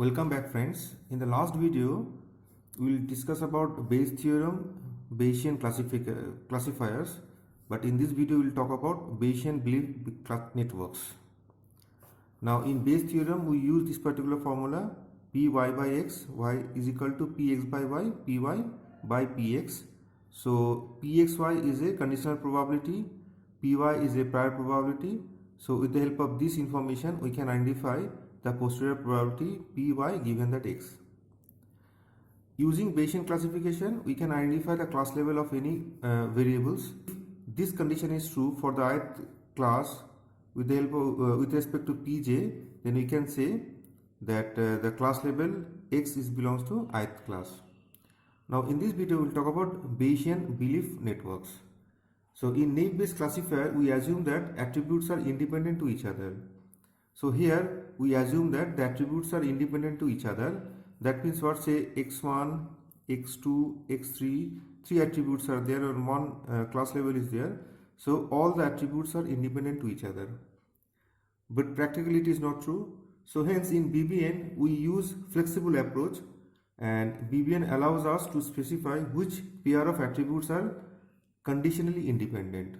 Welcome back, friends. In the last video we will discuss about Bayes theorem, Bayesian classifiers, but in this video we will talk about Bayesian belief networks. Now in Bayes theorem we use this particular formula Py by x, y is equal to Px by y, Py by Px. So Pxy is a conditional probability, Py is a prior probability. So with the help of this information we can identify the posterior probability Py given that x. Using Bayesian classification, we can identify the class level of any variables. If this condition is true for the ith class with the help of, with respect to Pj, then we can say that the class level x belongs to ith class. Now in this video we will talk about Bayesian belief networks. So in naive-Bayes classifier, we assume that attributes are independent to each other. So here we assume that the attributes are independent to each other. That means what, say x1, x2, x3, three attributes are there and one class level is there. So all the attributes are independent to each other. But practically it is not true. So hence in BBN we use flexible approach, and BBN allows us to specify which pair of attributes are conditionally independent.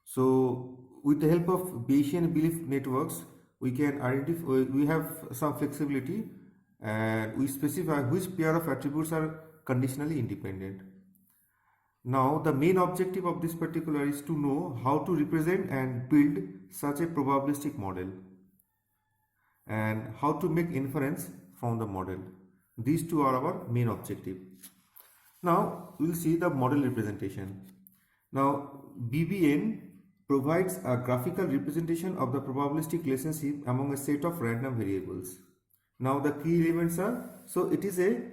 So with the help of Bayesian belief networks, we can identify, we have some flexibility and we specify which pair of attributes are conditionally independent. Now the main objective of this particular is to know how to represent and build such a probabilistic model and how to make inference from the model. These two are our main objective. Now we will see the model representation. Now BBN provides a graphical representation of the probabilistic relationship among a set of random variables. Now the key elements are, so it is a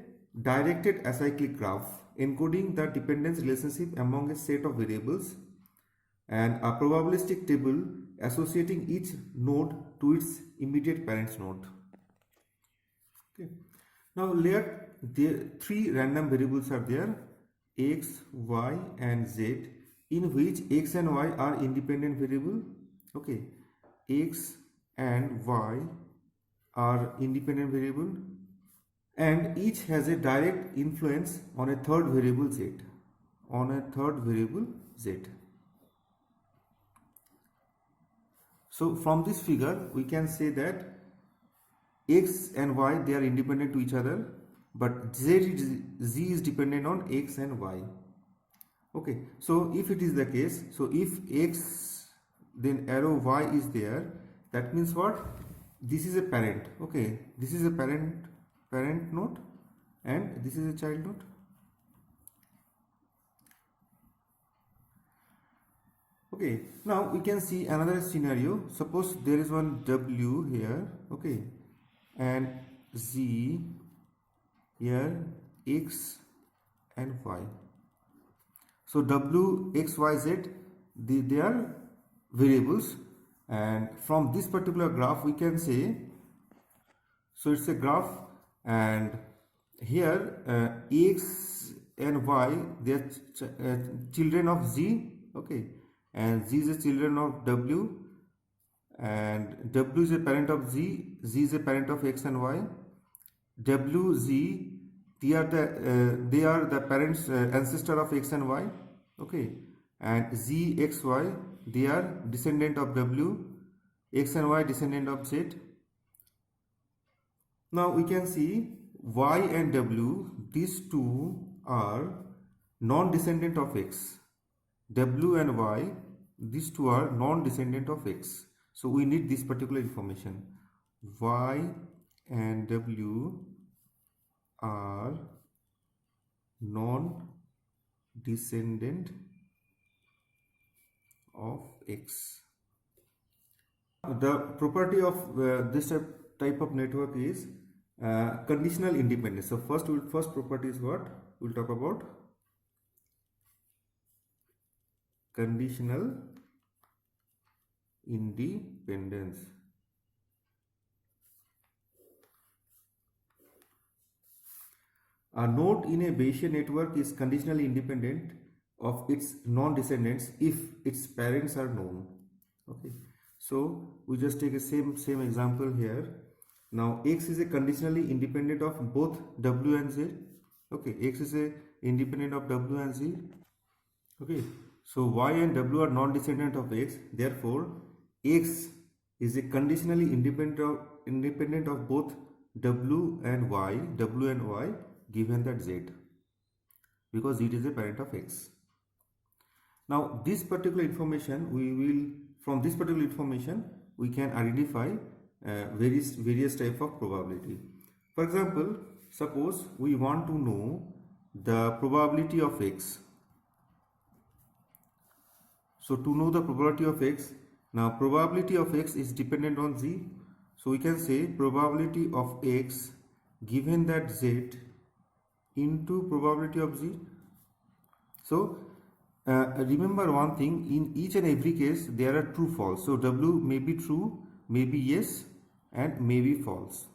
directed acyclic graph encoding the dependence relationship among a set of variables and a probabilistic table associating each node to its immediate parent node. Okay. Now the three random variables are there, x, y and z, in which x and y are independent variable. Okay, x and y are independent variable and each has a direct influence on a third variable z, So from this figure we can say that x and y, they are independent to each other, but z is dependent on x and y. Okay, so if it is the case, so if x then arrow y is there, that means what, this is a parent. Okay, this is a parent node and this is a child node. Okay, now we can see another scenario. Suppose there is one w here, okay, and z here, x and y. So w, x, y, z, they are variables, and from this particular graph we can say, so it's a graph, and here x and y, they are children of z, okay, and z is a children of w, and w is a parent of z, z is a parent of x and y. W, z, they are the parents, ancestor of x and y, okay, and z, x, y, they are descendant of w, x and y descendant of z. Now we can see y and w, these two are non-descendant of x. W and y, these two are non-descendant of x. So we need this particular information. Y and w are non-descendant of x. The property of this type of network is conditional independence. So first property is what we'll talk about, conditional independence. A node in a Bayesian network is conditionally independent of its non-descendants if its parents are known. Okay, so we just take a same example here. Now x is a conditionally independent of both w and z. Okay, x is a independent of w and z. Okay, so y and w are non-descendant of x, therefore x is a conditionally independent of both w and y given that z, because it is a parent of x. Now this particular information from this particular information we can identify various type of probability. For example, suppose we want to know the probability of x. So to know the probability of x, now probability of x is dependent on z. So we can say probability of x given that z into probability of z. So remember one thing, in each and every case there are true false. So w may be true, may be yes, and may be false.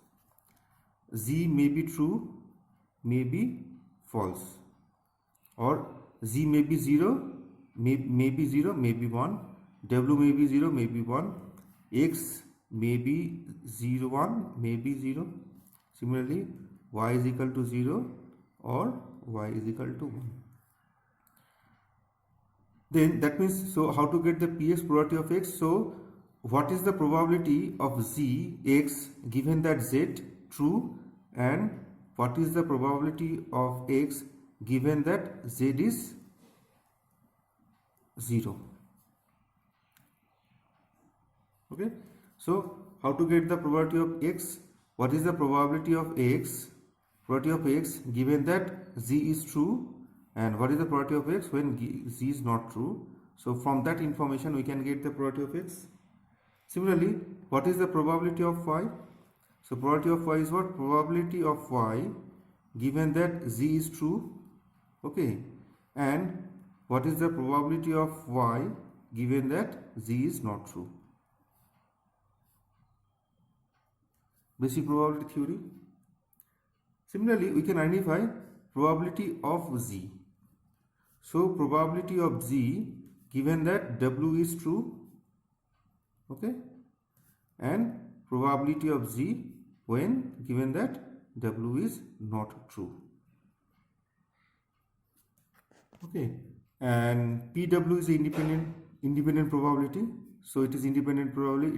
Z may be true, may be false, or z may be 0, may be 0, may be 1, w may be 0, may be 1, x may be 0, 1, may be 0. Similarly, y is equal to 0 or y is equal to 1. Then that means, so how to get the px probability of x? So what is the probability of z x given that z true, and what is the probability of x given that z is 0? Okay, so how to get the probability of x? What is the probability of x? Probability of x given that z is true, and what is the probability of x when z is not true? So from that information we can get the probability of x. Similarly, what is the probability of y? So probability of y is what? Probability of y given that z is true. Okay, and what is the probability of y given that z is not true? Basic probability theory. Similarly, we can identify probability of z. So probability of z given that w is true, okay, and probability of z when given that w is not true. Okay, and pw is independent probability. So it is independent probability.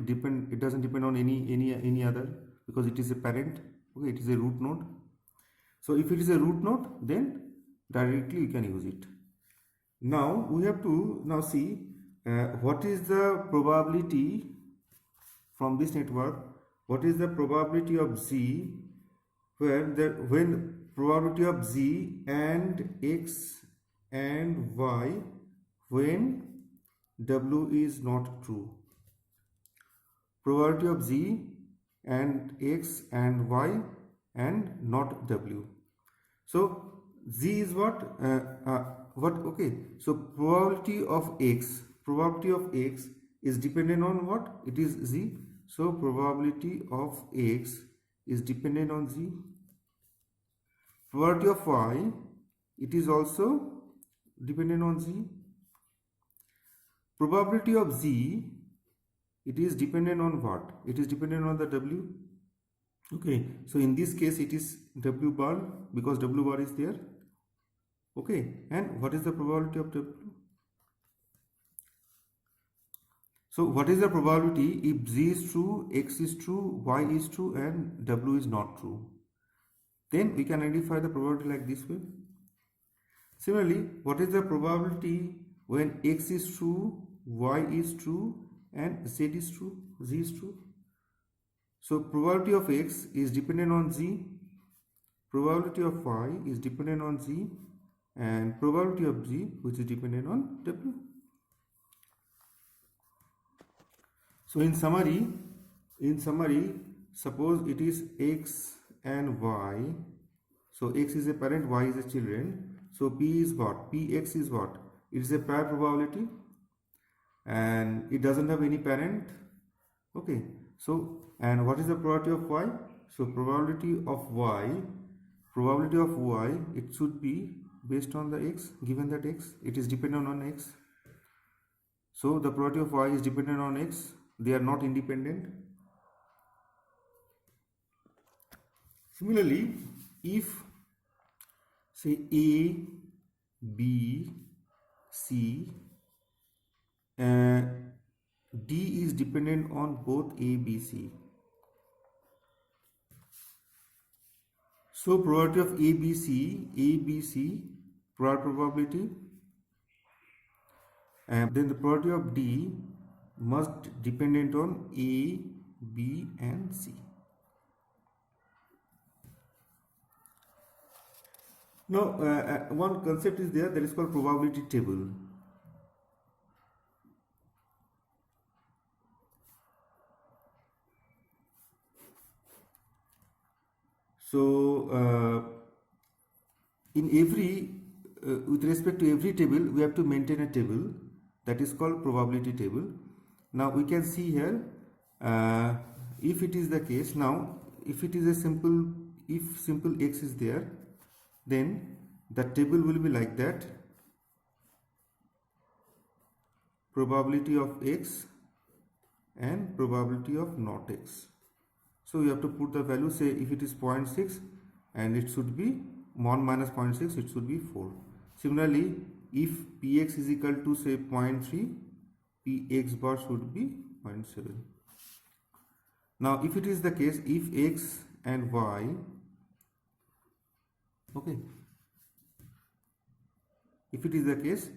It doesn't depend on any other, because it is a parent. Okay, it is a root node. So if it is a root node, then directly you can use it. Now we have to see what is the probability from this network. What is the probability of z when probability of z and x and y when w is not true? Probability of z and x and y and not w. So z is what? Okay, so probability of x is dependent on what? It is z. So probability of x is dependent on z. Probability of y, it is also dependent on z. Probability of z, it is dependent on what? It is dependent on the w. Okay, so in this case it is w bar, because w bar is there. Okay, and what is the probability of w? So what is the probability if z is true, x is true, y is true, and w is not true? Then we can identify the probability like this way. Similarly, what is the probability when x is true, y is true, and z is true, z is true? So probability of x is dependent on z, probability of y is dependent on z, and probability of z which is dependent on w. So in summary, suppose it is x and y. So x is a parent, y is a children. So p is what? Px is what? It is a prior probability, and it doesn't have any parent. Okay, so and what is the probability of y? So probability of y, it should be based on the x, given that x, it is dependent on x. So the probability of y is dependent on x. They are not independent. Similarly, if say A, B, C, D is dependent on both A, B, C. So probability of A, B, C, probability, and then the probability of D must dependent on A, B, and C. Now, one concept is there that is called probability table. So, in every, with respect to every table, we have to maintain a table that is called probability table. Now, we can see here, if it is the case, now, if it is a simple, if simple x is there, then the table will be like that: probability of x and probability of not x. So you have to put the value, say if it is 0.6 and it should be 1 minus 0.6, it should be 4. Similarly, if px is equal to say 0.3, px bar should be 0.7. Now if it is the case, if x and y, okay, if it is the case,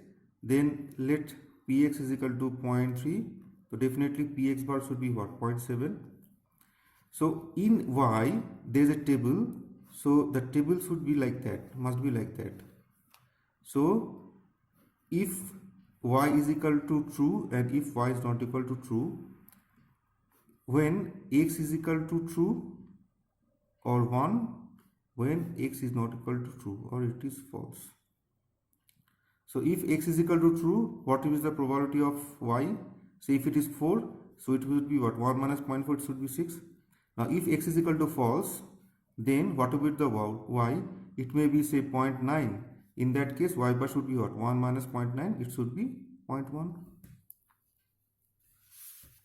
then let px is equal to 0.3, so definitely px bar should be what, 0.7. So in y there is a table, so the table should be like that, must be like that. So if y is equal to true and if y is not equal to true, when x is equal to true or 1, when x is not equal to true or it is false. So if x is equal to true, what is the probability of y? Say if it is 4, so it will be what, 1 minus 0.4, it should be 6. Now if x is equal to false, then what will be the y? It may be say 0.9. In that case, y bar should be what? 1 minus 0.9, it should be 0.1.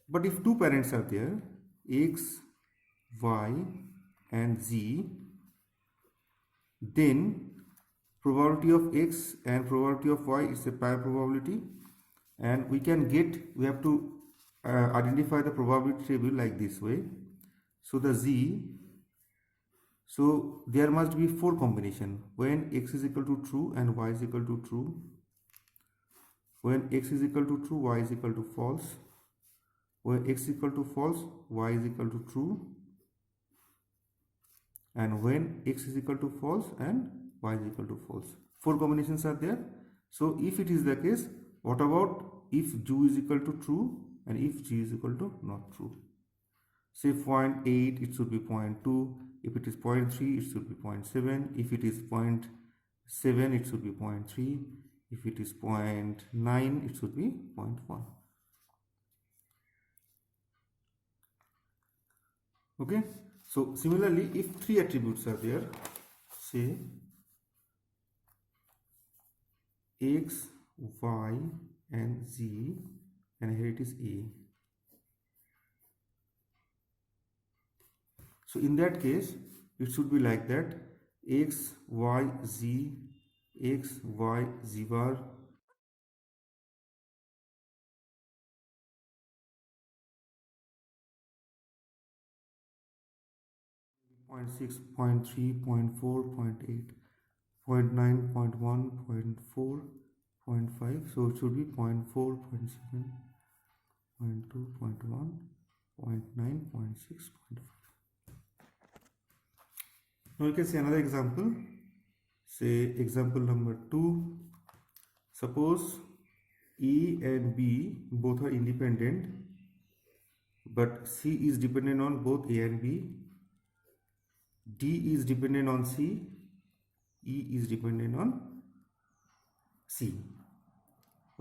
But if two parents are there, x, y and z, then probability of x and probability of y is a pair probability, and we have to identify the probability table like this way. So the z, so there must be 4 combination: when x is equal to true and y is equal to true, when x is equal to true, y is equal to false, when x is equal to false, y is equal to true, and when x is equal to false and y is equal to false. 4 combinations are there. So if it is the case, what about if g is equal to true and if g is equal to not true? Say 0.8, it should be 0.2. If it is 0.3, it should be 0.7. If it is 0.7, it should be 0.3. If it is 0.9, it should be 0.1. Okay. So similarly, if 3 attributes are there, say x, y and z, and here it is a. So in that case, it should be like that: x, y, z, x, y, z bar, .6, 0.3, 0.4, 0.8, 0.9, 0.1, 0.4, 0.5. So it should be 0.4, 0.7, 0.2, 0.1, 0.9, 0.6, 0.5. Now you can see another example. Say example number 2. Suppose A and B both are independent, but C is dependent on both A and B. D is dependent on C. E is dependent on C.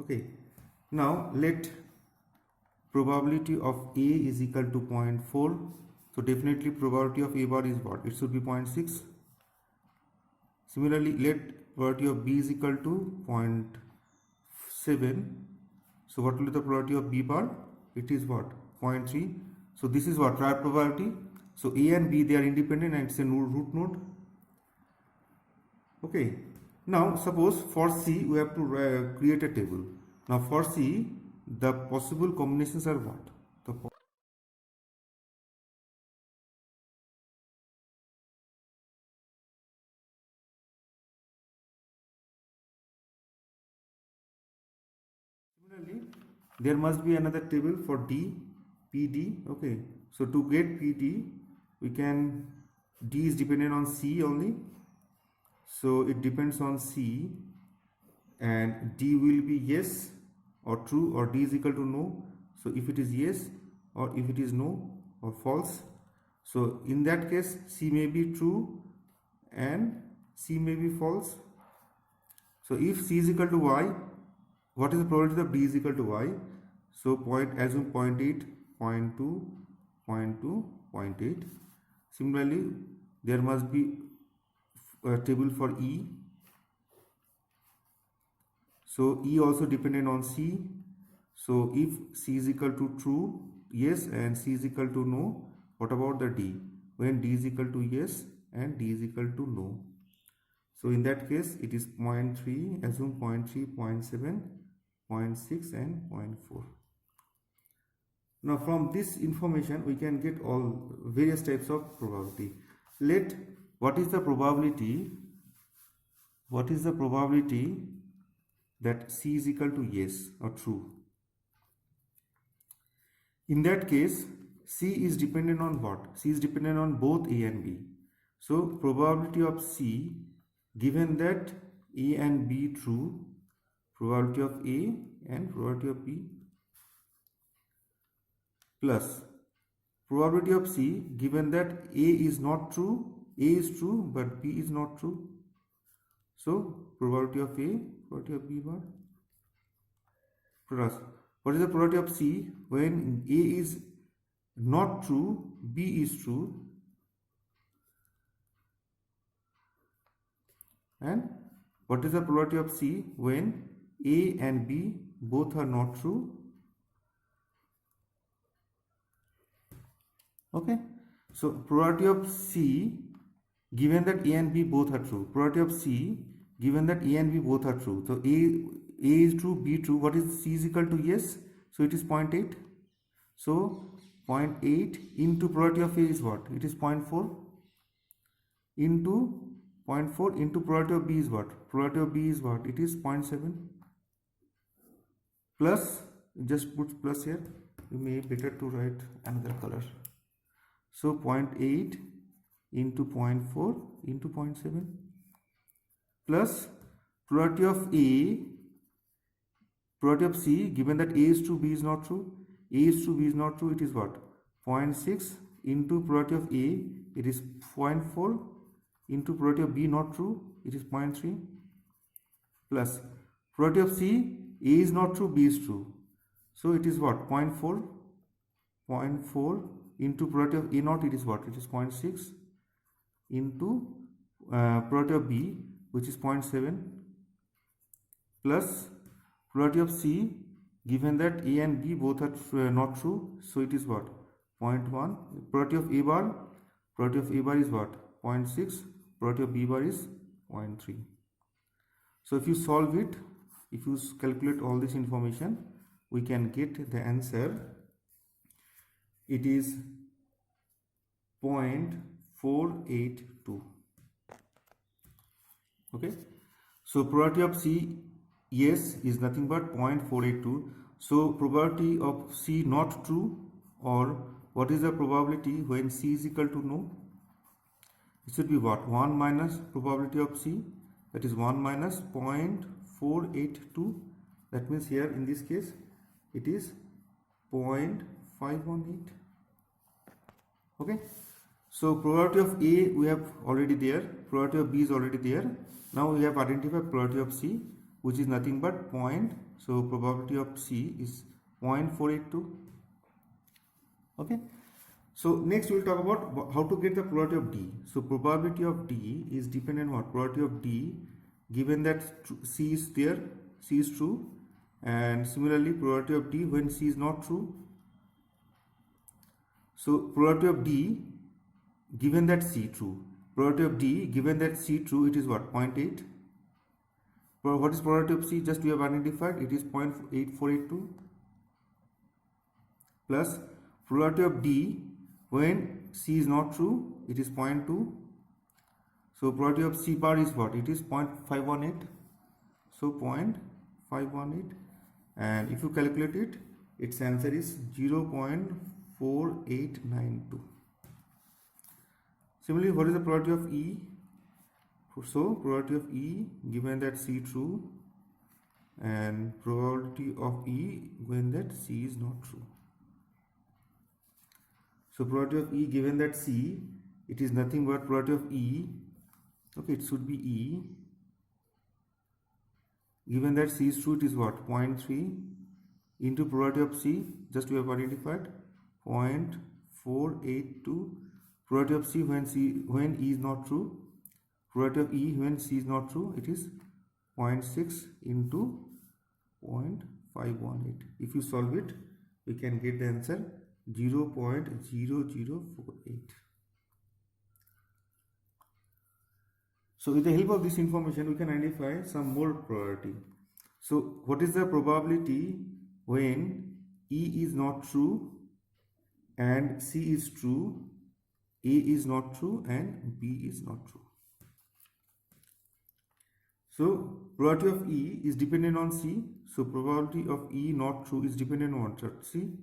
Okay. Now let probability of A is equal to 0.4. So definitely probability of A bar is what? It should be 0.6. Similarly, let probability of B is equal to 0.7. So what will be the probability of B bar? It is what? 0.3. So this is what? Triad probability. So A and B, they are independent and it's a root node. Okay. Now suppose for C we have to create a table. Now for C, the possible combinations are what? Similarly, there must be another table for D, PD. Okay. So to get PD, we can, D is dependent on C only. So it depends on C, and D will be yes or true, or D is equal to no. So if it is yes, or if it is no or false, so in that case C may be true and C may be false. So if C is equal to Y, what is the probability of D is equal to Y? So assume 0.8, 0.2, 0.2, 0.8. Similarly, there must be a table for E. So E also dependent on C. So if C is equal to true, yes, and C is equal to no, what about the D? When D is equal to yes and D is equal to no. So in that case, it is 0.3, assume 0.3, 0.7, 0.6 and 0.4. Now from this information, we can get all various types of probability. What is the probability that C is equal to yes or true? In that case, C is dependent on what? C is dependent on both A and B. So probability of C, given that A and B true, probability of A and probability of B, plus probability of C, given that A is not true, A is true but B is not true. So probability of A, probability of B bar, plus what is the probability of C when A is not true, B is true, and what is the probability of C when A and B both are not true? Okay, so probability of C, given that A and B both are true, probability of C, given that A and B both are true, so A is true, B true, what is C is equal to yes, so it is 0.8. So 0.8 into probability of A is what? It is 0.4 into 0.4 into probability of B is what? Probability of B is what? It is 0.7 plus, just put plus here, you may better to write another color. So 0.8 into 0.4 into 0.7 plus probability of A, probability of C, given that A is true, B is not true, A is true, B is not true, it is what? 0.6 into probability of A, it is 0.4 into probability of B not true, it is 0.3 plus probability of C, A is not true, B is true, so it is what? 0.4 into probability of A naught, it is what? It is 0.6 into probability of B, which is 0.7 plus probability of C, given that A and B both are not true, so it is what? 0.1. Probability of A bar is what? 0.6. Probability of B bar is 0.3. So if you solve it, if you calculate all this information, we can get the answer. It is 0.482. Okay, so probability of C yes is nothing but 0.482. So probability of C not true, or what is the probability when C is equal to no? It should be what? 1 minus probability of C, that is 1 minus 0.482. That means here in this case it is 0.518. Okay, so probability of A we have already there, probability of B is already there. Now we have identified probability of C, which is nothing but so probability of C is 0.482. Okay, so next we will talk about how to get the probability of D. So probability of D is dependent on what? Probability of D, given that C is there, C is true, and similarly probability of D when C is not true. So probability of D given that C true. Probability of D given that C true, it is what? 0.8. What is probability of C? Just we have identified, it is 0.8482 plus probability of D when C is not true, it is 0.2. So probability of C bar is what? It is 0.518. So 0.518, and if you calculate it, its answer is 0.4892. Similarly, what is the probability of E? So probability of E given that C true, and probability of E when that C is not true. So probability of E given that C, it is nothing but probability of E. Okay, it should be E. Given that C is true, it is what? 0.3 into probability of C, just we have identified 0.482. Probability of C when E is not true. Probability of E when C is not true, it is 0.6 into 0.518. If you solve it, we can get the answer 0.0048. So with the help of this information, we can identify some more probability. So what is the probability when E is not true and C is true, A is not true and B is not true? So probability of E is dependent on C. So probability of E not true is dependent on C.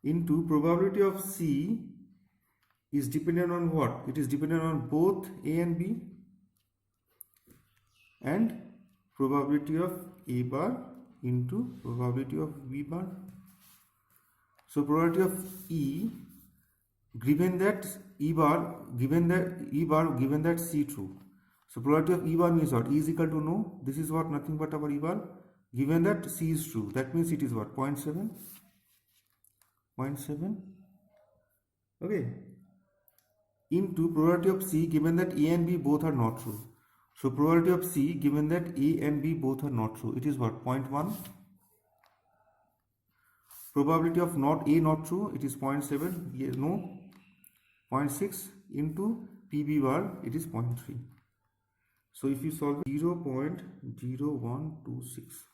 Into probability of C is dependent on what? It is dependent on both A and B. And probability of A bar into probability of B bar. So probability of E given that E bar given that C true. So probability of E bar means what? E is equal to no. This is what? Nothing but our E bar. Given that C is true, that means it is what? 0.7. 0.7. Okay. Into probability of C given that A and B both are not true. So probability of C given that A and B both are not true, it is what? 0.1. Probability of not A not true, it is 0.7. No. 0.6 into PB bar, it is 0.3. So if you solve 0.0126.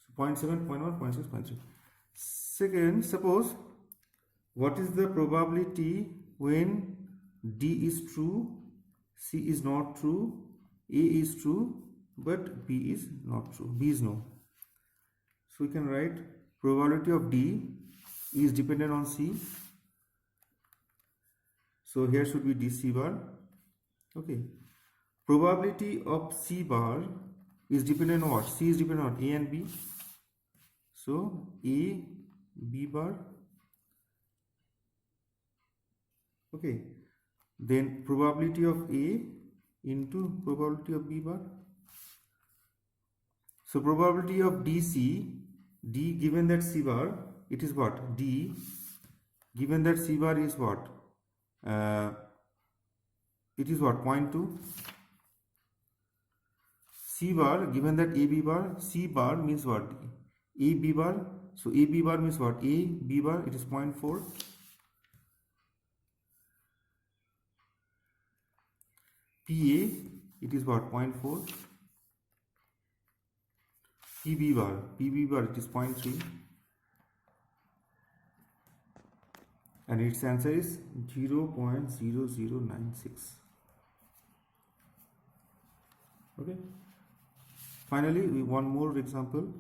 So 0.7, 0.1, 0.6, 0.3. Second, suppose what is the probability when D is true, C is not true, A is true, but B is not true, B is no. So we can write probability of D is dependent on C. So here should be DC bar. Okay. Probability of C bar is dependent on what? C is dependent on A and B. So A, B bar. Okay. Then probability of A into probability of B bar. So probability of DC, D given that C bar, it is what? D given that C bar is what? It is what? 0.2. C bar given that AB bar, C bar means what? AB bar. So AB bar means what? A, B bar, it is 0.4. PA, it is what? 0.4. PB bar, it is 0.3. And its answer is 0.0096. Okay. Finally, we one more example.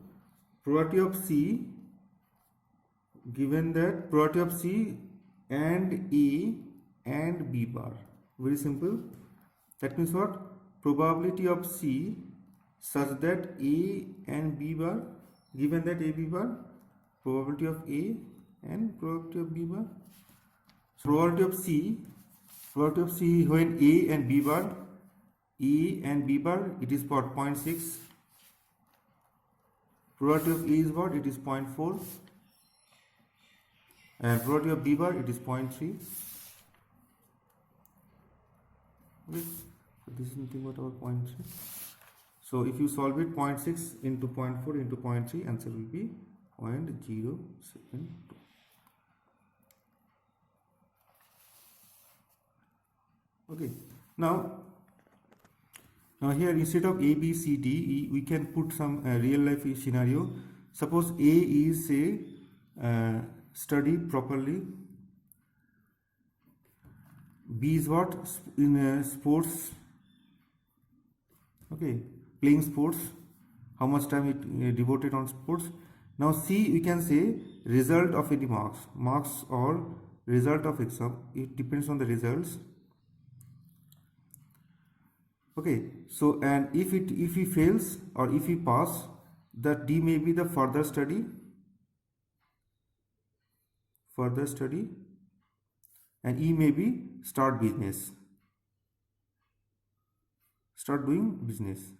Probability of C given that probability of C and A and B bar. Very simple. That means what? Probability of C such that A and B bar, given that A, B bar, probability of A and probability of B bar. So probability of C when A and B bar, it is what? 0.6. Probability of A is what? It is 0.4. And probability of B bar, it is 0.3. Okay. So this is nothing but our 0.3. So if you solve it, 0.6 into 0.4 into 0.3, answer will be 0.072. Okay, now here instead of A, B, C, D, we can put some real life scenario. Suppose A is say study properly, B is what, in sports, okay, playing sports, how much time it devoted on sports. Now C, we can say result of any marks or result of exam, it depends on the results. Okay, so and if he fails or if he pass, that D may be the further study, and E may be start doing business.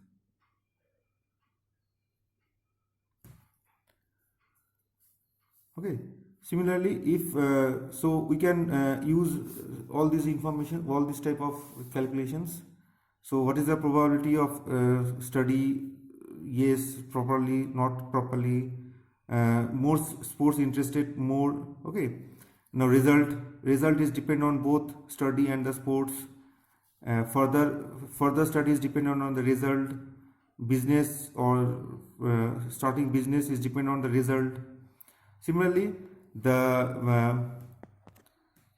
Okay, similarly, if so we can use all this information, all this type of calculations. So what is the probability of study, yes, properly, not properly, more sports interested, more, okay. Now result is depend on both study and the sports. Further studies dependent on the result. Business or starting business is dependent on the result. Similarly, the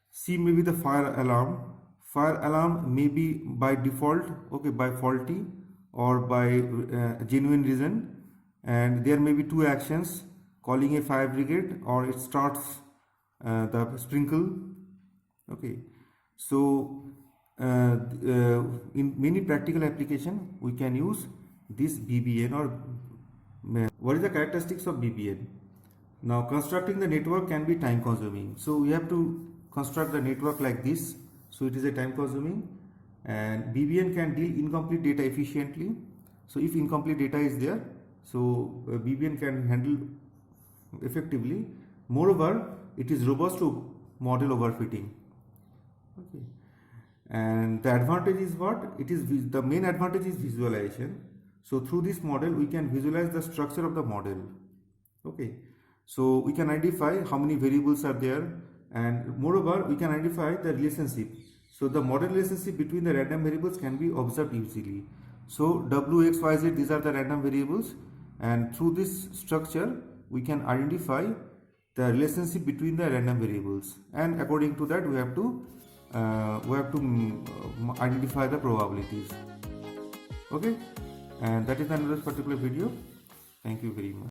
C may be the fire alarm. Fire alarm may be by default, okay, by faulty or by genuine reason, and there may be two actions: calling a fire brigade or it starts the sprinkle. Okay, so in many practical application we can use this BBN or what is the characteristics of BBN? Now constructing the network can be time consuming, so we have to construct the network like this, so it is a time consuming, and BBN can deal incomplete data efficiently. So if incomplete data is there, so BBN can handle effectively. Moreover, it is robust to model overfitting. Okay, and the advantage is what? It is the main advantage is visualization. So through this model we can visualize the structure of the model. Okay, so we can identify how many variables are there, and moreover we can identify the relationship. So the model relationship between the random variables can be observed easily. So W, X, Y, Z, these are the random variables, and through this structure we can identify the relationship between the random variables, and according to that we have to identify the probabilities. Okay, and that is another particular video. Thank you very much.